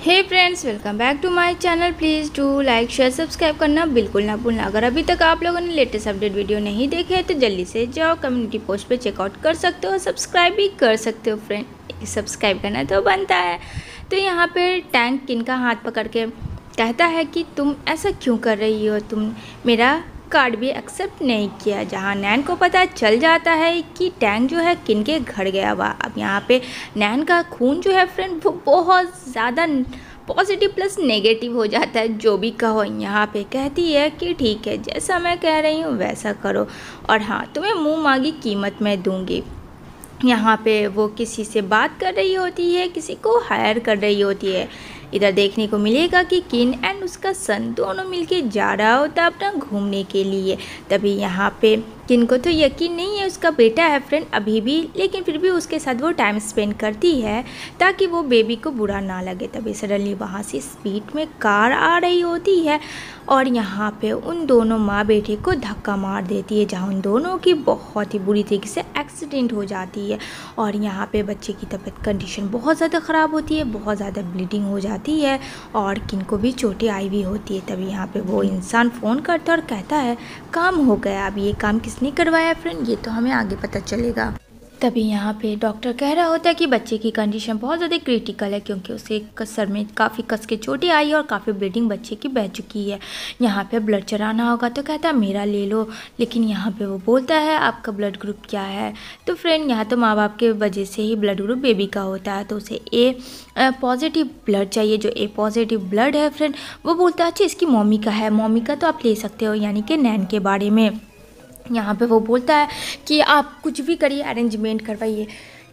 Hey friends, welcome back to my channel. Please do like share subscribe करना बिल्कुल ना भूलना। अगर अभी तक आप लोगों ने लेटेस्ट अपडेट वीडियो नहीं देखे हैं तो जल्दी से जाओ, कम्युनिटी पोस्ट पे चेकआउट कर सकते हो, सब्सक्राइब भी कर सकते हो। फ्रेंड, सब्सक्राइब करना तो बनता है। तो यहाँ पे टैंक किन का हाथ पकड़ के कहता है कि तुम ऐसा क्यों कर रही हो, तुम मेरा कार्ड भी एक्सेप्ट नहीं किया। जहाँ नैन को पता चल जाता है कि टैंक जो है किन के घर गया हुआ। अब यहाँ पे नैन का खून जो है फ्रेंड वो बहुत ज़्यादा पॉजिटिव प्लस नेगेटिव हो जाता है। जो भी कहो, यहाँ पे कहती है कि ठीक है, जैसा मैं कह रही हूँ वैसा करो, और हाँ, तुम्हें मुँह मांगी कीमत मैं दूँगी। यहाँ पे वो किसी से बात कर रही होती है, किसी को हायर कर रही होती है। इधर देखने को मिलेगा कि किन एंड उसका सन दोनों मिलके जा रहा होता है अपना घूमने के लिए। तभी यहाँ पे किन को तो यकीन नहीं है, उसका बेटा है फ्रेंड अभी भी, लेकिन फिर भी उसके साथ वो टाइम स्पेंड करती है ताकि वो बेबी को बुरा ना लगे। तभी सडनली वहाँ से स्पीड में कार आ रही होती है और यहाँ पे उन दोनों माँ बेटे को धक्का मार देती है, जहाँ उन दोनों की बहुत ही बुरी तरीके से एक्सीडेंट हो जाती है। और यहाँ पे बच्चे की तबीयत कंडीशन बहुत ज़्यादा ख़राब होती है, बहुत ज़्यादा ब्लीडिंग हो जाती है और किन को भी चोटें आई हुई होती है। तभी यहाँ पे वो इंसान फ़ोन करता है और कहता है काम हो गया। अब ये काम किसने करवाया फ्रेंड, ये तो हमें आगे पता चलेगा। तभी यहाँ पे डॉक्टर कह रहा होता है कि बच्चे की कंडीशन बहुत ज़्यादा क्रिटिकल है, क्योंकि उसके सर में काफ़ी कस के चोटें आई और काफ़ी ब्लीडिंग बच्चे की बह चुकी है। यहाँ पे ब्लड चढ़ाना होगा तो कहता है मेरा ले लो, लेकिन यहाँ पे वो बोलता है आपका ब्लड ग्रुप क्या है। तो फ्रेंड, यहाँ तो माँ बाप के वजह से ही ब्लड ग्रुप बेबी का होता है, तो उसे ए पॉजिटिव ब्लड चाहिए। जो ए पॉजिटिव ब्लड है फ्रेंड, वो बोलता है अच्छा इसकी मम्मी का है, मम्मी का तो आप ले सकते हो, यानी कि नैन के बारे में। यहाँ पे वो बोलता है कि आप कुछ भी करिए, अरेंजमेंट करवाइए,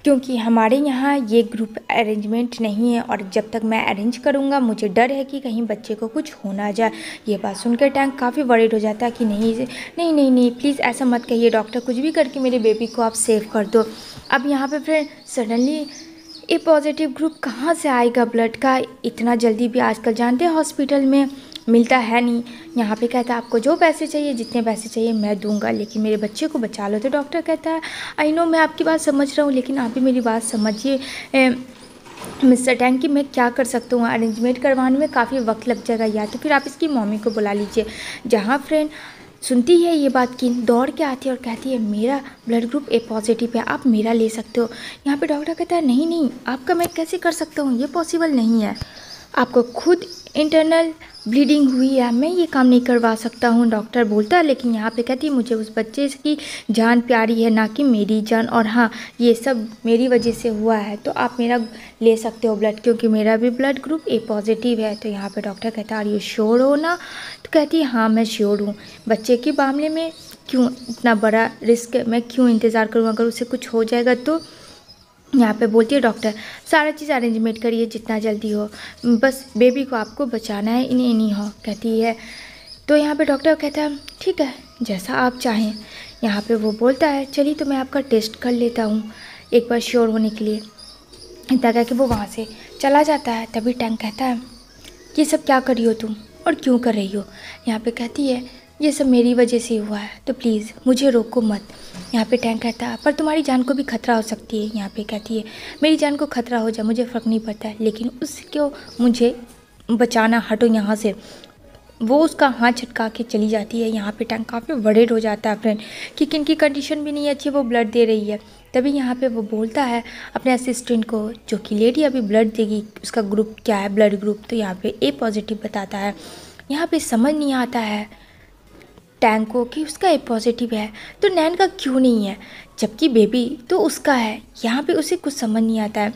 क्योंकि हमारे यहाँ ये ग्रुप अरेंजमेंट नहीं है और जब तक मैं अरेंज करूँगा मुझे डर है कि कहीं बच्चे को कुछ हो ना जाए। ये बात सुनकर टैंक काफ़ी वरीड हो जाता है कि नहीं नहीं नहीं नहीं, प्लीज़ ऐसा मत कहिए डॉक्टर, कुछ भी करके मेरे बेबी को आप सेव कर दो। अब यहाँ पे फिर सडनली ए पॉजिटिव ग्रुप कहाँ से आएगा ब्लड का, इतना जल्दी भी आजकल जानते हैं हॉस्पिटल में मिलता है नहीं। यहाँ पे कहता है आपको जो पैसे चाहिए, जितने पैसे चाहिए मैं दूंगा, लेकिन मेरे बच्चे को बचा लो। तो डॉक्टर कहता है आई नो, मैं आपकी बात समझ रहा हूँ, लेकिन आप भी मेरी बात समझिए मिस्टर टैंक कि मैं क्या कर सकता हूँ, अरेंजमेंट करवाने में काफ़ी वक्त लग जाएगा, या तो फिर आप इसकी मम्मी को बुला लीजिए। जहाँ फ्रेंड सुनती है ये बात कि दौड़ के आती है और कहती है मेरा ब्लड ग्रुप ए पॉजिटिव है, आप मेरा ले सकते हो। यहाँ पे डॉक्टर कहता है नहीं नहीं, आपका मैं कैसे कर सकता हूँ, ये पॉसिबल नहीं है, आपको खुद इंटरनल ब्लीडिंग हुई है, मैं ये काम नहीं करवा सकता हूँ। डॉक्टर बोलता है, लेकिन यहाँ पे कहती है मुझे उस बच्चे की जान प्यारी है, ना कि मेरी जान, और हाँ ये सब मेरी वजह से हुआ है, तो आप मेरा ले सकते हो ब्लड, क्योंकि मेरा भी ब्लड ग्रुप ए पॉजिटिव है। तो यहाँ पे डॉक्टर कहता है ये श्योर हो ना, तो कहती है हाँ मैं श्योर हूँ, बच्चे के मामले में क्यों इतना बड़ा रिस्क, मैं क्यों इंतज़ार करूँ, अगर उसे कुछ हो जाएगा तो। यहाँ पे बोलती है डॉक्टर सारा चीज़ अरेंजमेंट करिए जितना जल्दी हो, बस बेबी को आपको बचाना है, इन्हें नहीं हो, कहती है। तो यहाँ पे डॉक्टर कहता है ठीक है जैसा आप चाहें। यहाँ पे वो बोलता है चलिए तो मैं आपका टेस्ट कर लेता हूँ एक बार श्योर होने के लिए। इतना कह के वो वहाँ से चला जाता है। तभी टैंक कहता है ये सब क्या कर रही हो तुम और क्यों कर रही हो। यहाँ पे कहती है ये सब मेरी वजह से हुआ है, तो प्लीज़ मुझे रोको मत। यहाँ पे टैंक कहता है पर तुम्हारी जान को भी खतरा हो सकती है। यहाँ पे कहती है मेरी जान को खतरा हो जाए मुझे फ़र्क नहीं पड़ता है, लेकिन उसको मुझे बचाना, हटो यहाँ से। वो उसका हाथ झटका के चली जाती है। यहाँ पे टैंक काफ़ी वरीड हो जाता है फ्रेंड कि किन की कंडीशन भी नहीं अच्छी, वो ब्लड दे रही है। तभी यहाँ पे वो बोलता है अपने असिस्टेंट को, जो कि लेडी अभी ब्लड देगी, उसका ग्रुप क्या है ब्लड ग्रुप, तो यहाँ पे ए पॉजिटिव बताता है। यहाँ पे समझ नहीं आता है टैंक को कि उसका ए पॉजिटिव है तो नैन का क्यों नहीं है, जबकि बेबी तो उसका है। यहाँ पे उसे कुछ समझ नहीं आता है।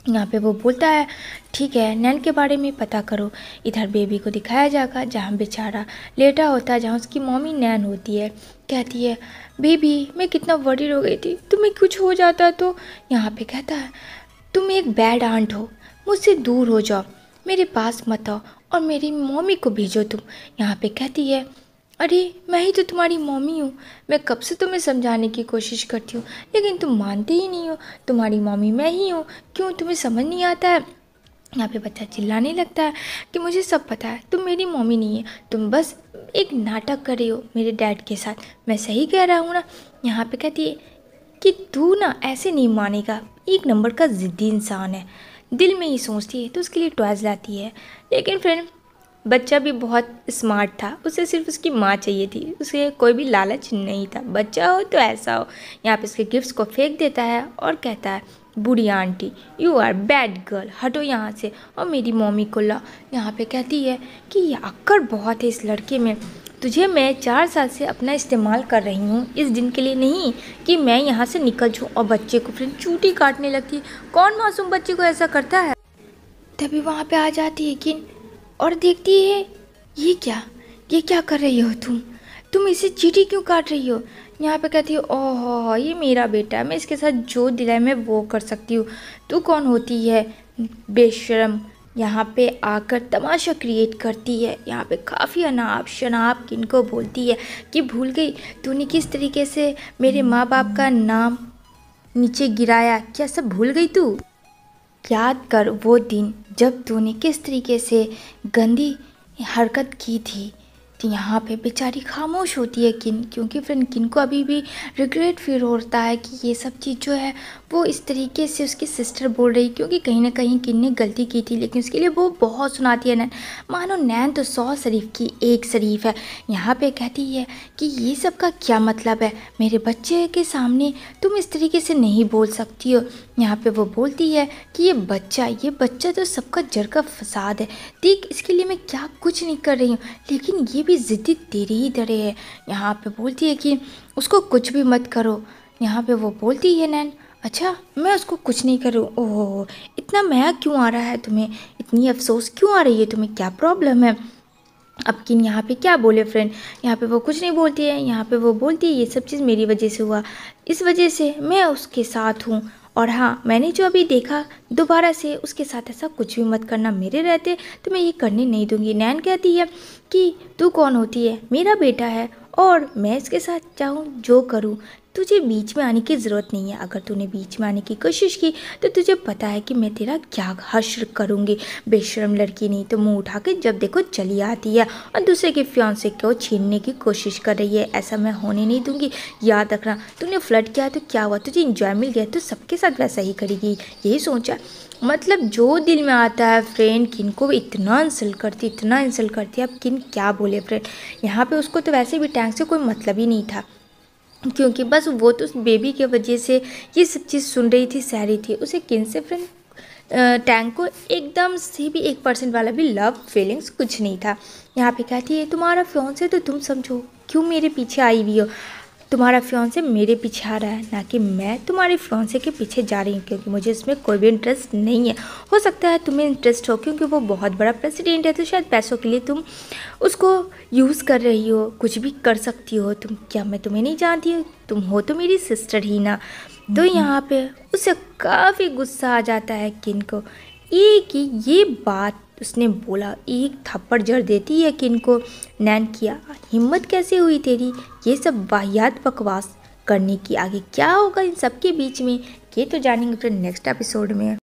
यहाँ पे वो बोलता है ठीक है नैन के बारे में पता करो। इधर बेबी को दिखाया जाएगा जहाँ बेचारा लेटा होता है, जहाँ उसकी मम्मी नैन होती है। कहती है बेबी मैं कितना वरीड हो गई थी, तुम्हें कुछ हो जाता तो। यहाँ पे कहता है तुम एक बैड आंट हो, मुझसे दूर हो जाओ, मेरे पास मत आओ और मेरी मम्मी को भेजो तुम। यहाँ पे कहती है अरे मैं ही तो तुम्हारी मम्मी हूँ, मैं कब से तुम्हें समझाने की कोशिश करती हूँ लेकिन तुम मानते ही नहीं हो, तुम्हारी मम्मी मैं ही हूँ, क्यों तुम्हें समझ नहीं आता है। यहाँ पे बच्चा चिल्लाने लगता है कि मुझे सब पता है, तुम मेरी मम्मी नहीं है, तुम बस एक नाटक कर रही हो मेरे डैड के साथ, मैं सही कह रहा हूँ ना। यहाँ पे कहती है कि तू ना ऐसे नहीं मानेगा, एक नंबर का ज़िद्दी इंसान है, दिल में ही सोचती है तो उसके लिए टॉयज़ लाती है। लेकिन फ्रेंड बच्चा भी बहुत स्मार्ट था, उसे सिर्फ उसकी माँ चाहिए थी, उसे कोई भी लालच नहीं था। बच्चा हो तो ऐसा हो। यहाँ पे उसके गिफ्ट्स को फेंक देता है और कहता है बूढ़ी aunty you are bad girl, हटो यहाँ से और मेरी मम्मी को ला। यहाँ पे कहती है कि ये अक्कर बहुत है इस लड़के में, तुझे मैं 4 साल से अपना इस्तेमाल कर रही हूँ, इस दिन के लिए नहीं कि मैं यहाँ से निकल जाऊँ। और बच्चे को फ्रेंड चूटी काटने लगती है। कौन मासूम बच्चे को ऐसा करता है। तभी वहाँ पे आ जाती है किन और देखती है ये क्या कर रही हो तुम इसे चींटी क्यों काट रही हो। यहाँ पे कहती है ओह ये मेरा बेटा है, मैं इसके साथ जो दिलाए मैं वो कर सकती हूँ, तू कौन होती है बेशरम। यहाँ पे आकर तमाशा क्रिएट करती है। यहाँ पे काफ़ी अनाप शनाप किन को बोलती है कि भूल गई तूने किस तरीके से मेरे माँ बाप का नाम नीचे गिराया, क्या सब भूल गई तू। याद कर वो दिन जब तूने किस तरीके से गंदी हरकत की थी। तो यहाँ पे बेचारी खामोश होती है किन, क्योंकि फ्रेंड किन को अभी भी रिग्रेट फील होता है कि ये सब चीज़ जो है वो इस तरीके से उसकी सिस्टर बोल रही, क्योंकि कहीं ना कहीं किन ने गलती की थी। लेकिन उसके लिए वो बहुत सुनाती है नैन, मानो नैन तो 100 शरीफ की एक शरीफ है। यहाँ पे कहती है कि ये सब का क्या मतलब है, मेरे बच्चे के सामने तुम इस तरीके से नहीं बोल सकती हो। यहाँ पे वो बोलती है कि ये बच्चा तो सबका जड़ का फसाद है, देख इसके लिए मैं क्या कुछ नहीं कर रही हूँ, लेकिन ये भी ज़िद्दी तेरी ही तरह है। यहाँ पे बोलती है कि उसको कुछ भी मत करो। यहाँ पे वो बोलती है नैन अच्छा मैं उसको कुछ नहीं करूँ। ओह इतना महक क्यों आ रहा है तुम्हें, इतनी अफसोस क्यों आ रही है तुम्हें, क्या प्रॉब्लम है। अब किन यहाँ पे क्या बोले फ्रेंड, यहाँ पे वो कुछ नहीं बोलती है। यहाँ पे वो बोलती है ये सब चीज़ मेरी वजह से हुआ, इस वजह से मैं उसके साथ हूँ। और हाँ मैंने जो अभी देखा दोबारा से उसके साथ ऐसा कुछ भी मत करना, मेरे रहते तो मैं ये करने नहीं दूंगी। नैन कहती है कि तू कौन होती है, मेरा बेटा है और मैं इसके साथ चाहूँ जो करूँ, तुझे बीच में आने की ज़रूरत नहीं है। अगर तूने बीच में आने की कोशिश की तो तुझे पता है कि मैं तेरा क्या हश्र करूँगी। बेशरम लड़की नहीं तो मुंह उठा के जब देखो चली आती है और दूसरे के फियांसे को छीनने की कोशिश कर रही है। ऐसा मैं होने नहीं दूंगी। याद रखना तूने फ्लर्ट किया तो क्या हुआ, तुझे इंजॉय मिल गया तो सबके साथ वैसा ही करेगी, यही सोचा। मतलब जो दिल में आता है फ्रेंड, किन को इतना इंसल्ट करती है। अब किन क्या बोले फ्रेंड, यहाँ पे उसको तो वैसे भी टैंक से कोई मतलब ही नहीं था, क्योंकि बस वो तो उस बेबी के वजह से ये सब चीज़ सुन रही थी, सह रही थी। उसे किन से फ्रेंड टैंक को एकदम से भी 1% वाला भी लव फीलिंग्स कुछ नहीं था। यहाँ पे कहती है तुम्हारा फियांसे तो तुम समझो, क्यों मेरे पीछे आई हुई हो। तुम्हारा फियांसे मेरे पीछे आ रहा है, ना कि मैं तुम्हारे फियांसे के पीछे जा रही हूँ, क्योंकि मुझे इसमें कोई भी इंटरेस्ट नहीं है। हो सकता है तुम्हें इंटरेस्ट हो क्योंकि वो बहुत bड़ा प्रेसिडेंट है, तो शायद पैसों के लिए तुम उसको यूज़ कर रही हो, कुछ भी कर सकती हो तुम। क्या मैं तुम्हें नहीं जानती हूँ, तुम हो तो मेरी सिस्टर ही ना। तो यहाँ पे उसे काफ़ी गुस्सा आ जाता है किन को, एक ही ये बात उसने बोला एक थप्पड़ जड़ देती है किन को। नैन किया हिम्मत कैसे हुई तेरी ये सब वाहियात बकवास करने की, आगे क्या होगा इन सब के बीच में ये तो जानेंगे फिर नेक्स्ट एपिसोड में।